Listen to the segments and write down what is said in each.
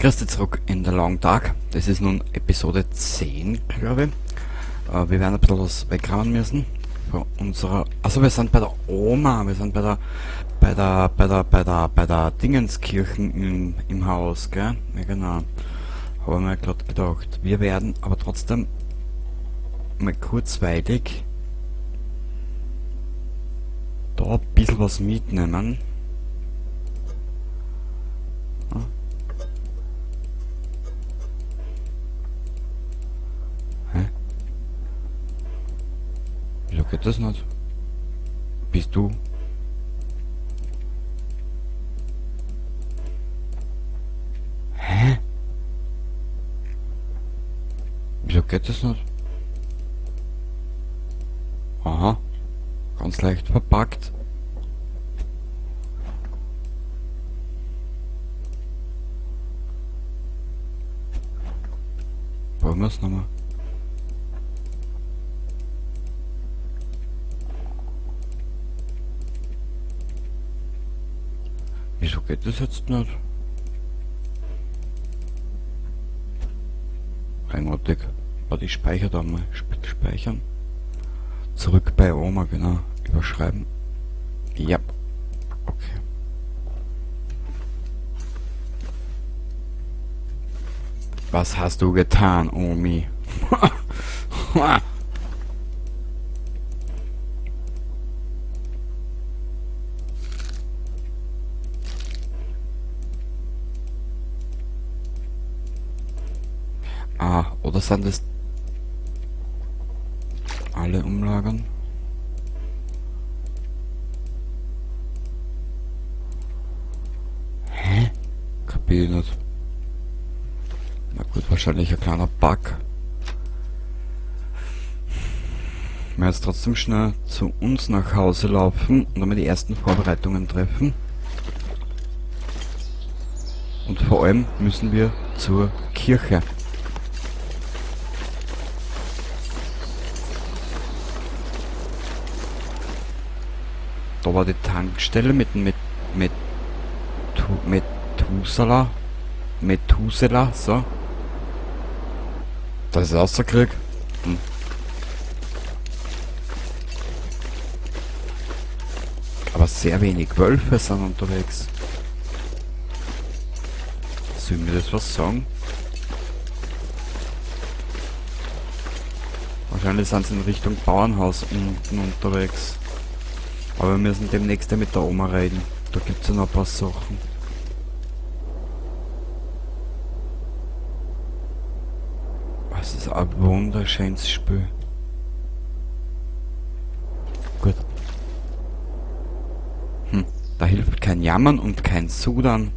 Grüß dich zurück in der Long Tag. Das ist nun Episode 10, glaube ich. Wir werden ein bisschen was wegräumen müssen von unserer... Also wir sind bei der Oma, wir sind bei der Dingenskirchen im Haus, gell? Ja genau. Habe ich mir gerade gedacht. Wir werden aber trotzdem mal kurzweilig da ein bisschen was mitnehmen. Wieso geht das nicht? Bist du? Hä? Wieso geht das nicht? Aha. Ganz leicht verpackt. Wollen wir es nochmal? Wieso geht das jetzt nicht? Eigenartig. Warte, ich speichere da mal. Speichern. Zurück bei Oma, genau. Überschreiben. Ja. Okay. Was hast du getan, Omi? Ah, oder sind das alle Umlagen? Hä? Kapier nicht. Na gut, wahrscheinlich ein kleiner Bug. Wir werden jetzt trotzdem schnell zu uns nach Hause laufen und einmal die ersten Vorbereitungen treffen. Und vor allem müssen wir zur Kirche. Da war die Tankstelle mit Methuselah, so. Das ist Außerkrieg. Aber sehr wenig Wölfe sind unterwegs. Soll mir das was sagen? Wahrscheinlich sind sie in Richtung Bauernhaus unten unterwegs. Aber wir müssen demnächst ja mit der Oma reden. Da gibt es ja noch ein paar Sachen. Das ist ein wunderschönes Spiel. Gut. Da hilft kein Jammern und kein Sudern.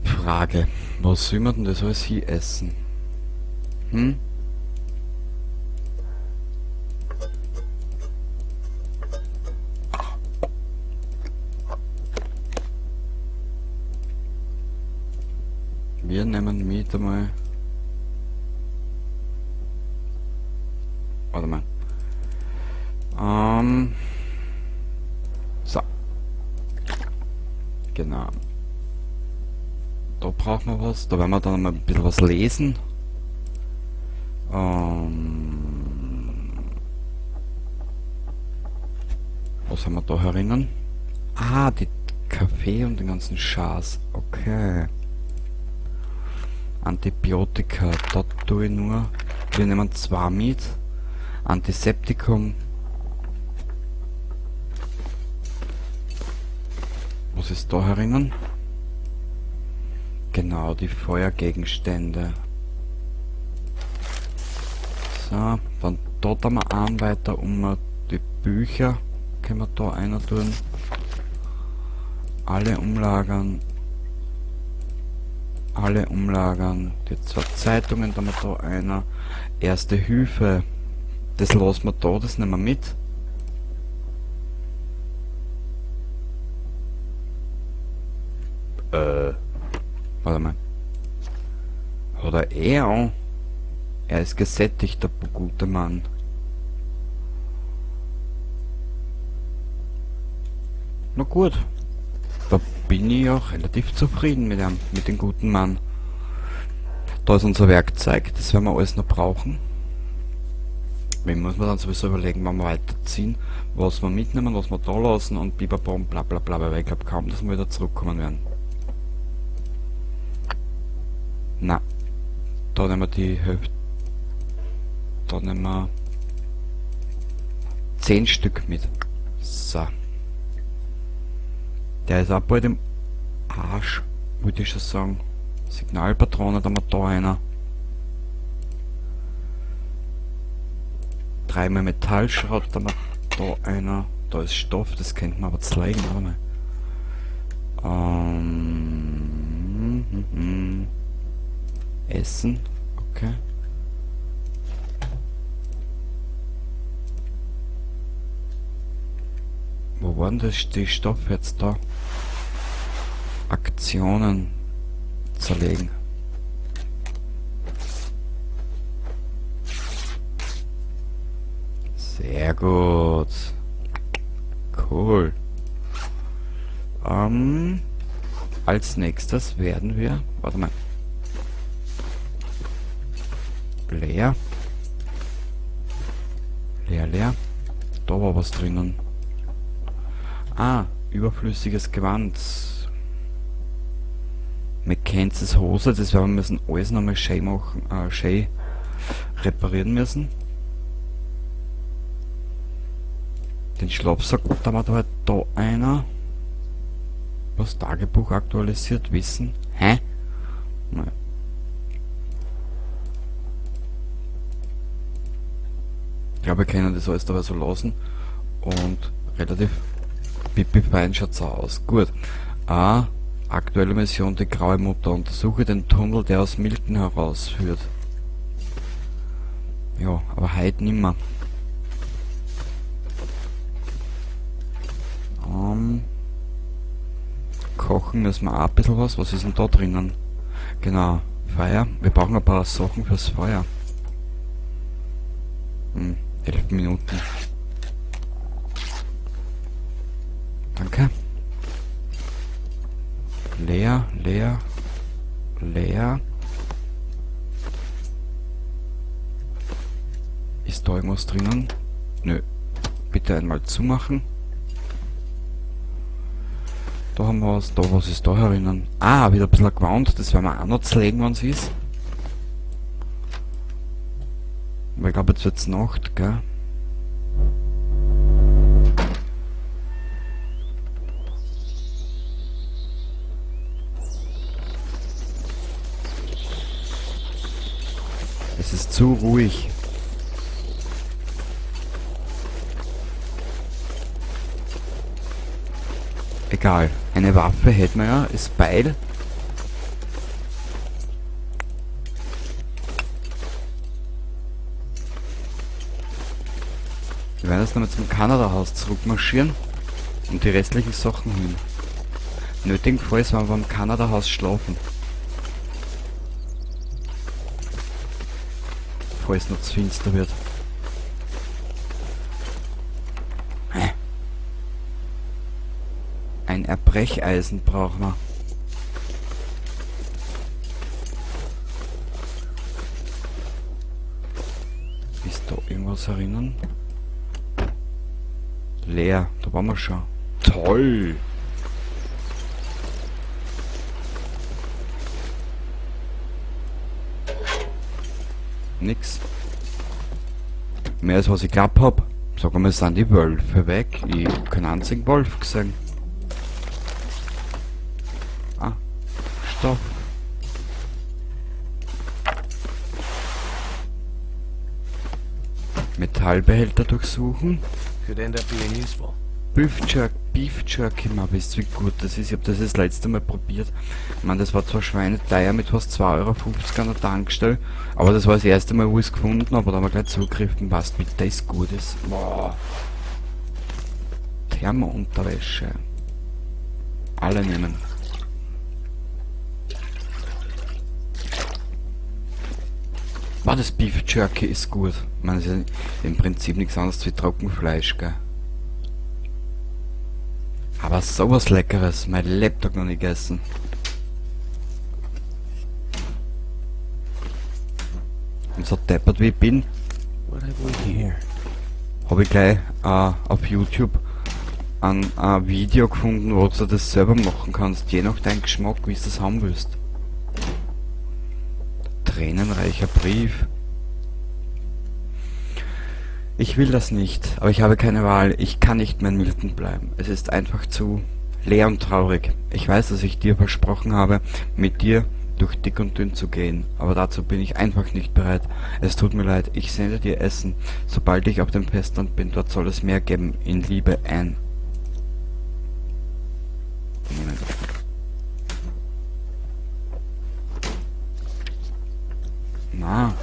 Frage. Was soll man denn das alles hier essen? Wir nehmen mit einmal. Warte mal. So. Genau. Da brauchen wir was. Da werden wir dann mal ein bisschen was lesen. Was haben wir da herinnen? Ah, die Kaffee und den ganzen Schaß. Okay. Antibiotika. Da tue ich nur. Wir nehmen 2 mit. Antiseptikum. Was ist da herinnen? Genau, die Feuergegenstände. So, dann dort haben wir an weiter die Bücher. Können wir da einer tun. Alle umlagern. Alle umlagern. Die 2 Zeitungen, da haben wir da einer. Erste Hilfe. Das lassen wir da, das nehmen wir mit. Warte mal. Hat er eh an? Er ist gesättigt, der gute Mann. Na gut. Da bin ich auch relativ zufrieden mit ihm, mit dem guten Mann. Da ist unser Werkzeug, das werden wir alles noch brauchen. Wenn muss man dann sowieso überlegen, wann wir weiterziehen, was wir mitnehmen, was wir da lassen und bibabom, bla bla bla, weil ich glaube kaum, dass wir wieder zurückkommen werden. Na, da nehmen wir die Hälfte. Da nehmen wir 10 Stück mit. So. Der ist auch bald im Arsch, würde ich schon sagen. Signalpatronen, da haben wir da einer. 3 Metallschrott, da haben wir da einer. Da ist Stoff, das könnte man aber zeigen, warte mal. Essen, okay. Wo waren das die Stoffe jetzt da? Aktionen zerlegen. Sehr gut. Cool. Als nächstes werden wir... Warte mal. Leer. Leer, leer. Da war was drinnen. Ah, überflüssiges Gewand. McKenzes Hose, das werden wir müssen alles nochmal schön machen, schön reparieren müssen. Den Schlafsack, da war da, da einer. Was Tagebuch aktualisiert, Wissen. Hä? Nein. Ich glaube, wir können das alles dabei so lassen. Und relativ pipi fein schaut's aus. Gut. Aktuelle Mission, die graue Mutter. Untersuche den Tunnel, der aus Milton herausführt. Ja, aber heute nimmer. Kochen müssen wir auch ein bisschen was. Was ist denn da drinnen? Genau, Feuer. Wir brauchen ein paar Sachen fürs Feuer. 11 Minuten. Danke. Leer, leer, leer. Ist da irgendwas drinnen? Nö. Bitte einmal zumachen. Da haben wir was. Da, was ist da herinnen? Ah, wieder ein bisschen Gewand. Das werden wir auch noch zerlegen, wenn es ist. Aber ich glaube, jetzt wird's Nacht, gell? Es ist zu ruhig. Egal. Eine Waffe hätten wir ja. Ist Beil. Wir werden jetzt noch mal zum Kanada-Haus zurückmarschieren und die restlichen Sachen holen. Nötigenfalls werden wir beim Kanada-Haus schlafen. Falls noch zu finster wird. Ein Erbrecheisen brauchen wir. Ist da irgendwas erinnern? Leer, da waren wir schon. Toll! Nix. Mehr als was ich glaubt hab. Sag mal, sind die Wölfe weg? Ich hab keinen einzigen Wolf gesehen. Ah, Stoff. Metallbehälter durchsuchen. Could end up being useful. Beef Jerky, mal wisst wie gut das ist. Ich hab das letzte Mal probiert. Ich meine, das war zwar schweineteuer mit fast 2,50 € an der Tankstelle, aber das war das erste Mal, wo ich es gefunden habe. Da haben wir gleich zugegriffen, was wie das gut ist. Boah. Thermounterwäsche. Alle nehmen. Boah, das Beef Jerky ist gut. Ich meine, das ist ja im Prinzip nichts anderes wie Trockenfleisch, gell? Aber sowas Leckeres. Mein Laptop noch nicht gegessen. Und so deppert wie ich bin, What have we here? habe ich gleich auf YouTube ein Video gefunden, wo du das selber machen kannst, je nach deinem Geschmack, wie du das haben willst. Tränenreicher Brief. Ich will das nicht, aber ich habe keine Wahl. Ich kann nicht mehr in Milton bleiben. Es ist einfach zu leer und traurig. Ich weiß, dass ich dir versprochen habe, mit dir durch dick und dünn zu gehen, aber dazu bin ich einfach nicht bereit. Es tut mir leid, ich sende dir Essen, sobald ich auf dem Festland bin. Dort soll es mehr geben. In Liebe, Anne. Moment. Na.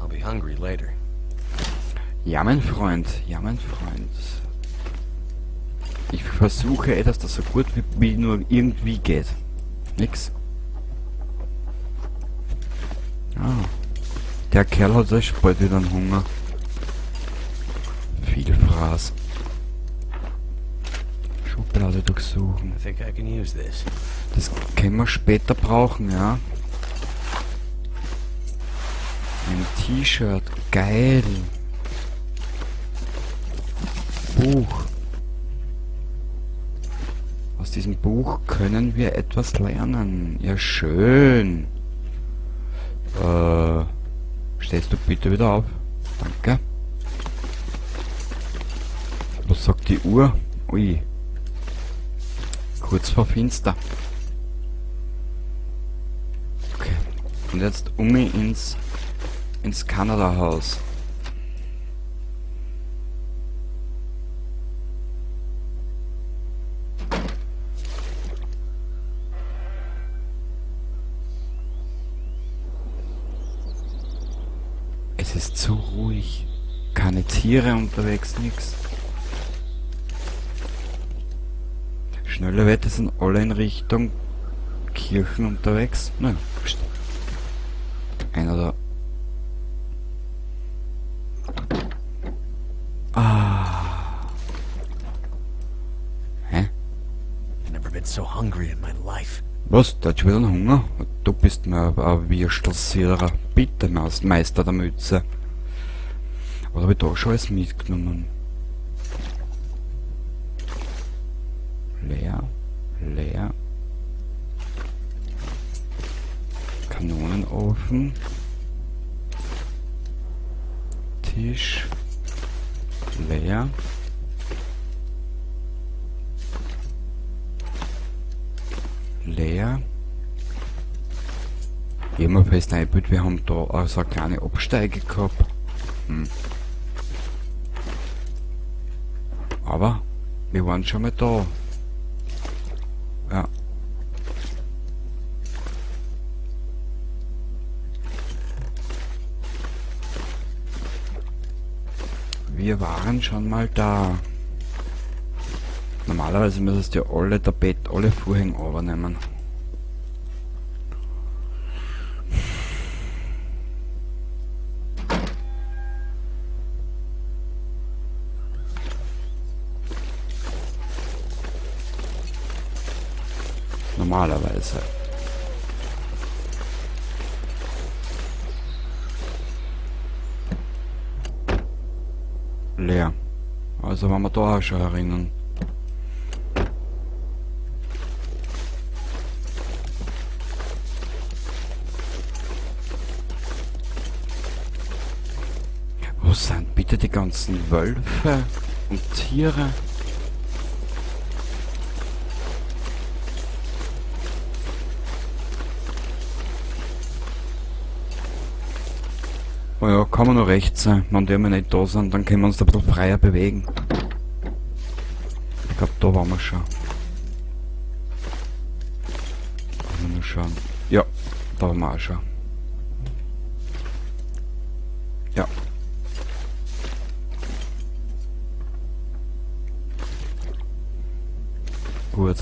I'll be hungry later. Ja, mein Freund. Ja, mein Freund. Ich versuche etwas, das so gut wie nur irgendwie geht. Nix. Ah. Der Kerl hat echt bald wieder einen Hunger. Viel Fraß. Schublade durchsuchen. I think I can use this. Das können wir später brauchen, ja. Ein T-Shirt. Geil. Buch. Aus diesem Buch können wir etwas lernen. Ja, schön. Stellst du bitte wieder auf? Danke. Was sagt die Uhr? Ui. Kurz vor Finster. Okay. Und jetzt ins Kanada-Haus. Es ist zu ruhig. Keine Tiere unterwegs, nix. Schnelle Wette sind alle in Richtung Kirchen unterwegs. Nein, pst. Einer da. Ah. Hä? I've never been so hungry in my life. Was? Der hat schon wieder einen Hunger? Du bist mir ein Würstelsierer. Bitte, Meister der Mütze. Was habe ich da schon alles mitgenommen? Leer. Leer. Kanonenofen. Tisch. Leer. Leer. Ich hab mir fest eingebildet, wir haben da also eine kleine Absteige gehabt. Aber wir waren schon mal da. Ja. Wir waren schon mal da. Normalerweise müsstest du ja alle Tapeten, alle Vorhänge übernehmen. Normalerweise. Leer. Also waren wir da auch schon erinnern. Wo sind bitte die ganzen Wölfe und Tiere? Oh ja, kann man noch recht sein. Wenn die mal nicht da sind, dann können wir uns da ein bisschen freier bewegen. Ich glaube, da waren wir schon. Wollen wir nur schauen. Ja, da waren wir auch schon. Ja. Gut.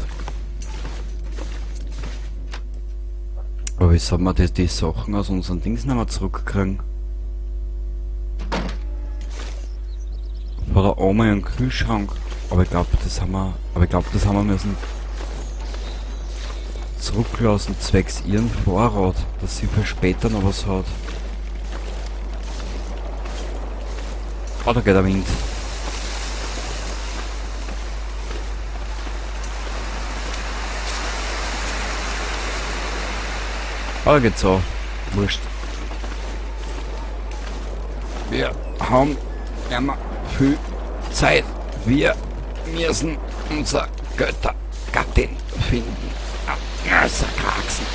Aber wie soll man die Sachen aus unseren Dings nicht mehr zurückkriegen? da oben einen Kühlschrank. Aber ich glaube, das haben wir. Aber ich glaube, das haben wir müssen zurücklassen, zwecks ihren Vorrat, dass sie für später noch was hat. Oh, da geht der Wind. Oh, da geht's so. Wurscht. Wir haben immer viel Zeit. Wir müssen unsere Göttergattin finden. Also Kraxen.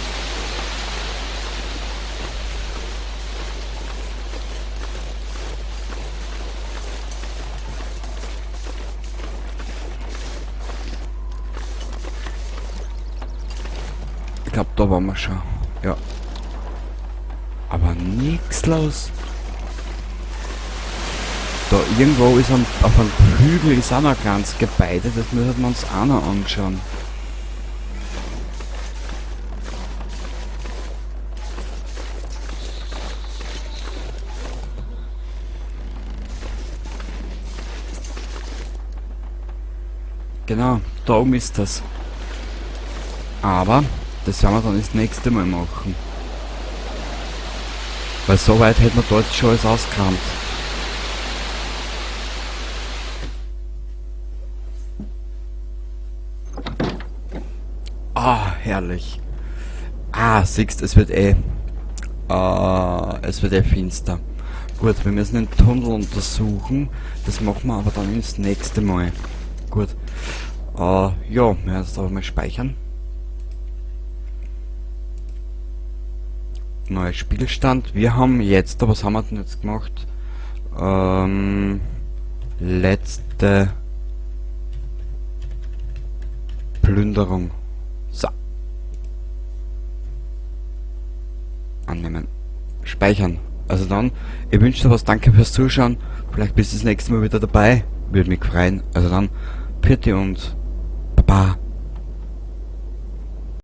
Ich glaube, da waren wir schon. Ja. Aber nix los. Da irgendwo ist auf einem Hügel ist auch noch ein kleines Gebäude, das müssen wir uns auch noch anschauen. Genau, da oben ist das. Aber das werden wir dann das nächste Mal machen. Weil so weit hätten wir dort schon alles ausgekramt. Ah, herrlich. Ah, siehst, es wird eh finster. Gut, wir müssen den Tunnel untersuchen. Das machen wir aber dann ins nächste Mal. Gut. Ja, wir werden es aber mal speichern. Neuer Spielstand. Wir haben jetzt, was haben wir denn jetzt gemacht? Letzte Plünderung. So. Annehmen. Speichern. Also dann, ich wünsche dir was, danke fürs Zuschauen. Vielleicht bist du das nächste Mal wieder dabei. Würde mich freuen. Also dann, Pfiat und Baba.